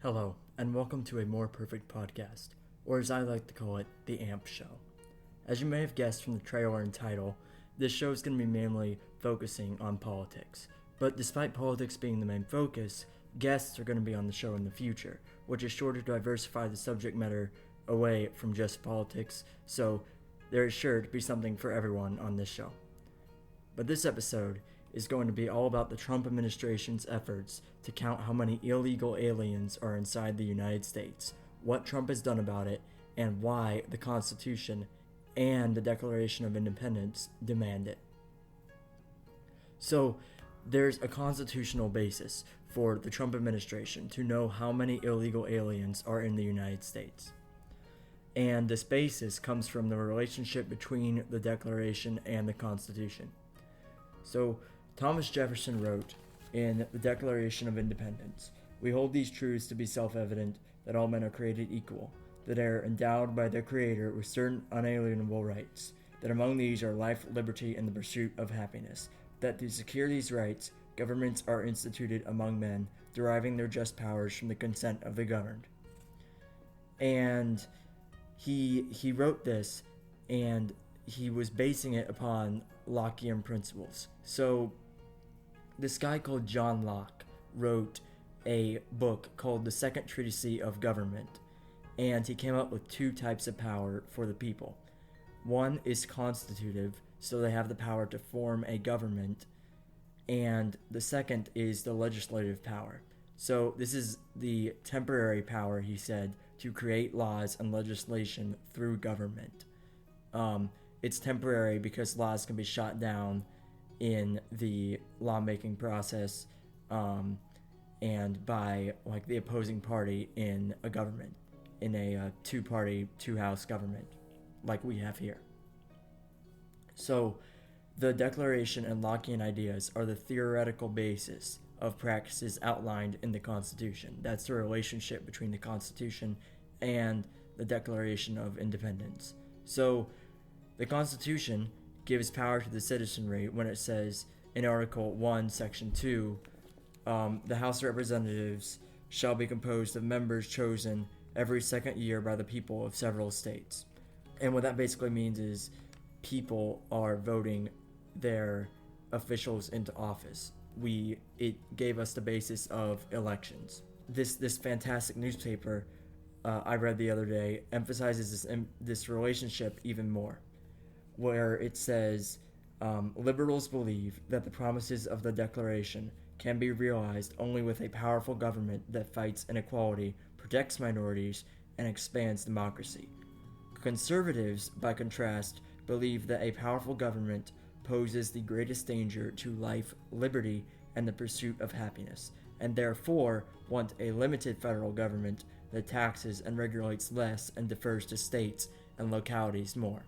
Hello, and welcome to a More Perfect podcast, or as I like to call it, the AMP Show. As you may have guessed from the trailer and title, this show is going to be mainly focusing on politics. But despite politics being the main focus, guests are going to be on the show in the future, which is sure to diversify the subject matter away from just politics, so there is sure to be something for everyone on this show. But this episode is going to be all about the Trump administration's efforts to count how many illegal aliens are inside the United States, what Trump has done about it, and why the Constitution and the Declaration of Independence demand it. So, there's a constitutional basis for the Trump administration to know how many illegal aliens are in the United States. And this basis comes from the relationship between the Declaration and the Constitution. So, Thomas Jefferson wrote in the Declaration of Independence, "We hold these truths to be self-evident, that all men are created equal, that they are endowed by their Creator with certain unalienable rights, that among these are life, liberty, and the pursuit of happiness, that to secure these rights, governments are instituted among men, deriving their just powers from the consent of the governed." And he wrote this, and he was basing it upon Lockean principles. So this guy called John Locke wrote a book called The Second Treatise of Government, and he came up with two types of power for the people. One is constitutive, so they have the power to form a government, and the second is the legislative power. So this is the temporary power, he said, to create laws and legislation through government. It's temporary because laws can be shot down in the lawmaking process and by like the opposing party in a government, in a two-party, two-house government like we have here. So the Declaration and Lockean ideas are the theoretical basis of practices outlined in the Constitution. That's the relationship between the Constitution and the Declaration of Independence. So the Constitution gives power to the citizenry when it says in Article 1, Section 2, the House of Representatives shall be composed of members chosen every second year by the people of several states. And what that basically means is people are voting their officials into office. It gave us the basis of elections. This fantastic newspaper I read the other day emphasizes this relationship even more, where it says, liberals believe that the promises of the Declaration can be realized only with a powerful government that fights inequality, protects minorities, and expands democracy. Conservatives, by contrast, believe that a powerful government poses the greatest danger to life, liberty, and the pursuit of happiness, and therefore want a limited federal government that taxes and regulates less and defers to states and localities more.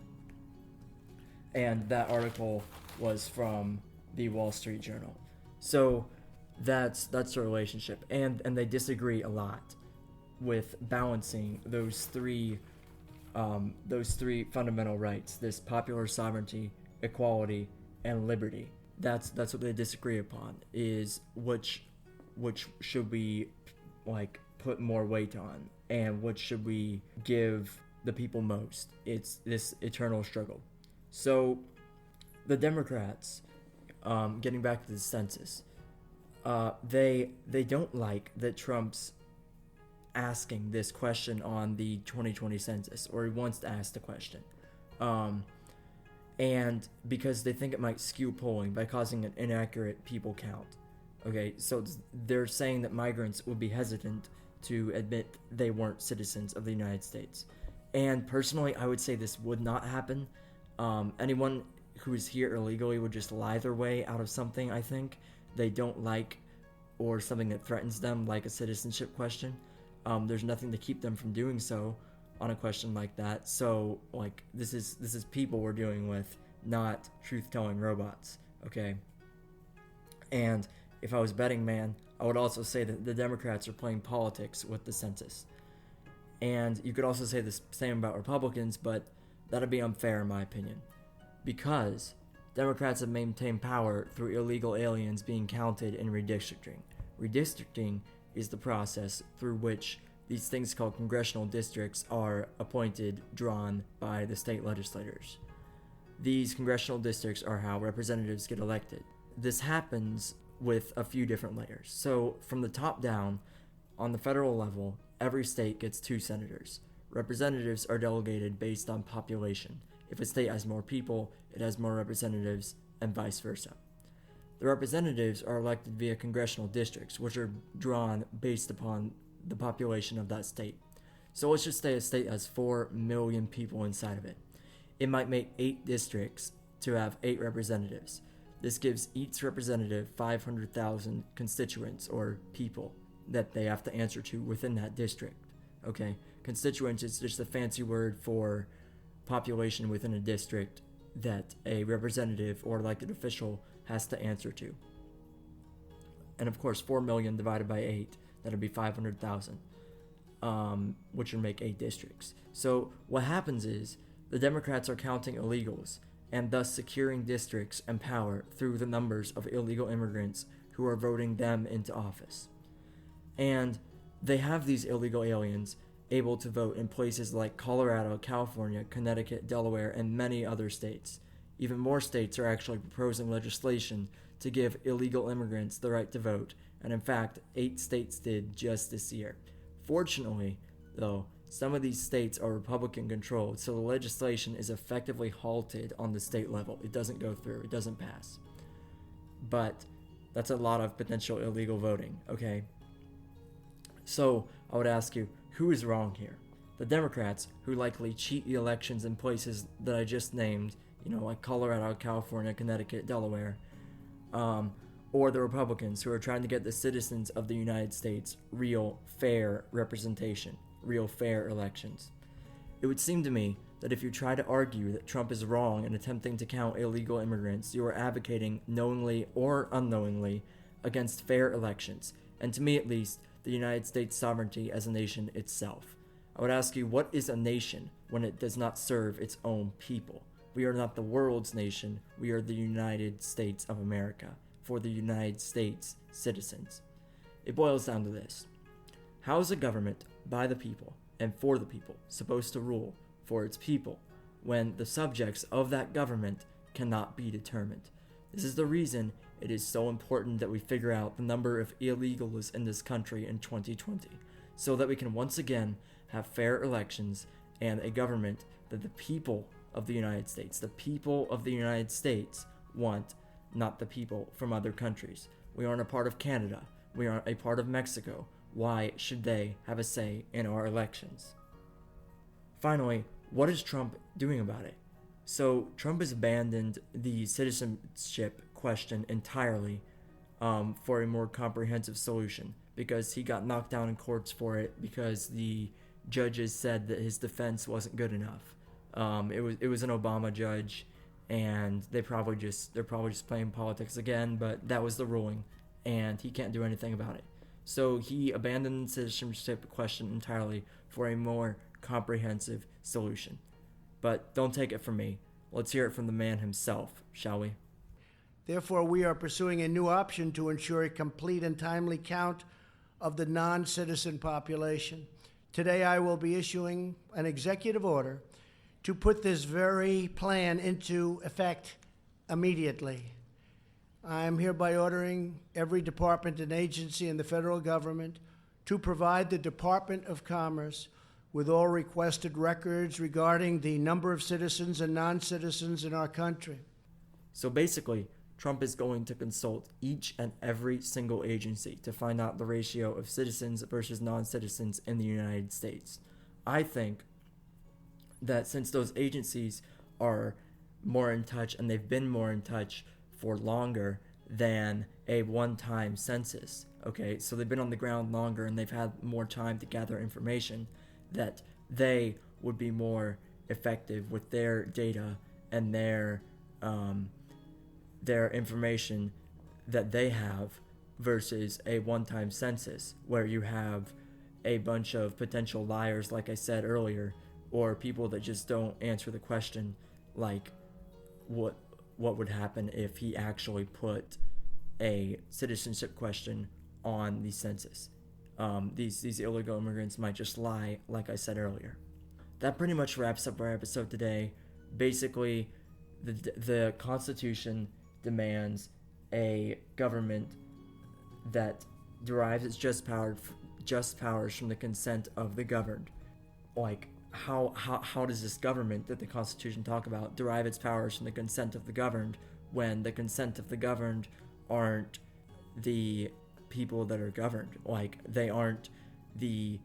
And that article was from the Wall Street Journal. So that's the relationship, and they disagree a lot with balancing those three fundamental rights: this popular sovereignty, equality, and liberty. That's what they disagree upon, is which should we like put more weight on, and what should we give the people most. It's this eternal struggle. So the Democrats, getting back to the census, they don't like that Trump's asking this question on the 2020 census, or he wants to ask the question, and because they think it might skew polling by causing an inaccurate people count. Okay, so they're saying that migrants would be hesitant to admit they weren't citizens of the United States. And personally, I would say this would not happen. Anyone who is here illegally would just lie their way out of something, I think, they don't like, or something that threatens them, like a citizenship question. There's nothing to keep them from doing so on a question like that. So, like, this is people we're dealing with, not truth-telling robots, okay? And if I was a betting man, I would also say that the Democrats are playing politics with the census. And you could also say the same about Republicans, but that'd be unfair in my opinion, because Democrats have maintained power through illegal aliens being counted in redistricting. Redistricting is the process through which these things called congressional districts are appointed, drawn by the state legislators. These congressional districts are how representatives get elected. This happens with a few different layers. So from the top down, on the federal level, every state gets 2 senators. Representatives are delegated based on population. If a state has more people, it has more representatives, and vice versa. The representatives are elected via congressional districts, which are drawn based upon the population of that state. So let's just say a state has 4 million people inside of it. It might make 8 districts to have 8 representatives. This gives each representative 500,000 constituents or people that they have to answer to within that district. Okay, constituents is just a fancy word for population within a district that a representative or elected official has to answer to. And of course, 4 million divided by 8, that'll be 500,000, which would make 8 districts. So what happens is the Democrats are counting illegals and thus securing districts and power through the numbers of illegal immigrants who are voting them into office. And they have these illegal aliens able to vote in places like Colorado, California, Connecticut, Delaware, and many other states. Even more states are actually proposing legislation to give illegal immigrants the right to vote, and in fact, 8 states did just this year. Fortunately, though, some of these states are Republican controlled, so the legislation is effectively halted on the state level. It doesn't go through, it doesn't pass. But that's a lot of potential illegal voting, okay? So I would ask you, who is wrong here? The Democrats, who likely cheat the elections in places that I just named, like Colorado, California, Connecticut, Delaware, or the Republicans, who are trying to get the citizens of the United States real, fair representation, real, fair elections. It would seem to me that if you try to argue that Trump is wrong in attempting to count illegal immigrants, you are advocating, knowingly or unknowingly, against fair elections, and to me at least, the United States' sovereignty as a nation itself. I would ask you, what is a nation when it does not serve its own people? We are not the world's nation, we are the United States of America, for the United States citizens. It boils down to this. How is a government by the people and for the people supposed to rule for its people when the subjects of that government cannot be determined? This is the reason it is so important that we figure out the number of illegals in this country in 2020, so that we can once again have fair elections and a government that the people of the United States want, not the people from other countries. We aren't a part of Canada. We aren't a part of Mexico. Why should they have a say in our elections? Finally, what is Trump doing about it? So Trump has abandoned the citizenship question entirely for a more comprehensive solution, because he got knocked down in courts for it because the judges said that his defense wasn't good enough. It was an Obama judge, and they're probably just playing politics again, but that was the ruling, and he can't do anything about it. So he abandoned the citizenship question entirely for a more comprehensive solution. But don't take it from me. Let's hear it from the man himself, shall we? Therefore, we are pursuing a new option to ensure a complete and timely count of the non-citizen population. Today, I will be issuing an executive order to put this very plan into effect immediately. I am hereby ordering every department and agency in the federal government to provide the Department of Commerce with all requested records regarding the number of citizens and non-citizens in our country. So basically, Trump is going to consult each and every single agency to find out the ratio of citizens versus non-citizens in the United States. I think that since those agencies are more in touch, and they've been more in touch for longer than a one-time census, okay, so they've been on the ground longer and they've had more time to gather information, that they would be more effective with their data and their information that they have versus a one-time census where you have a bunch of potential liars, like I said earlier, or people that just don't answer the question, like what would happen if he actually put a citizenship question on the census. these illegal immigrants might just lie, like I said earlier. That pretty much wraps up our episode today. Basically, the Constitution demands a government that derives its just powers from the consent of the governed. Like, how does this government that the Constitution talk about derive its powers from the consent of the governed when the consent of the governed aren't the people that are governed? Like, they aren't the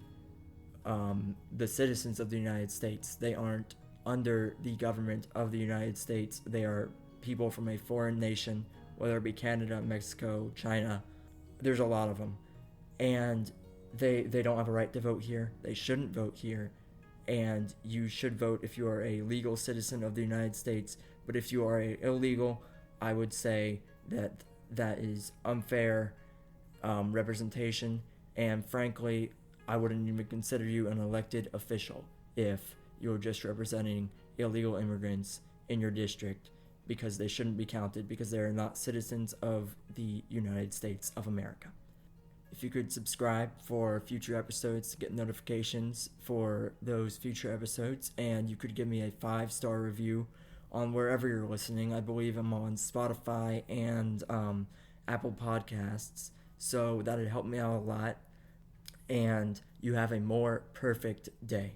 citizens of the United States. They aren't under the government of the United States. They are people from a foreign nation, whether it be Canada, Mexico, China. There's a lot of them. And they don't have a right to vote here. They shouldn't vote here. And you should vote if you are a legal citizen of the United States. But if you are illegal, I would say that is unfair representation. And frankly, I wouldn't even consider you an elected official if you're just representing illegal immigrants in your district, because they shouldn't be counted because they are not citizens of the United States of America. If you could subscribe for future episodes to get notifications for those future episodes, and you could give me a 5-star review on wherever you're listening. I believe I'm on Spotify and Apple Podcasts, so that would help me out a lot. And you have a more perfect day.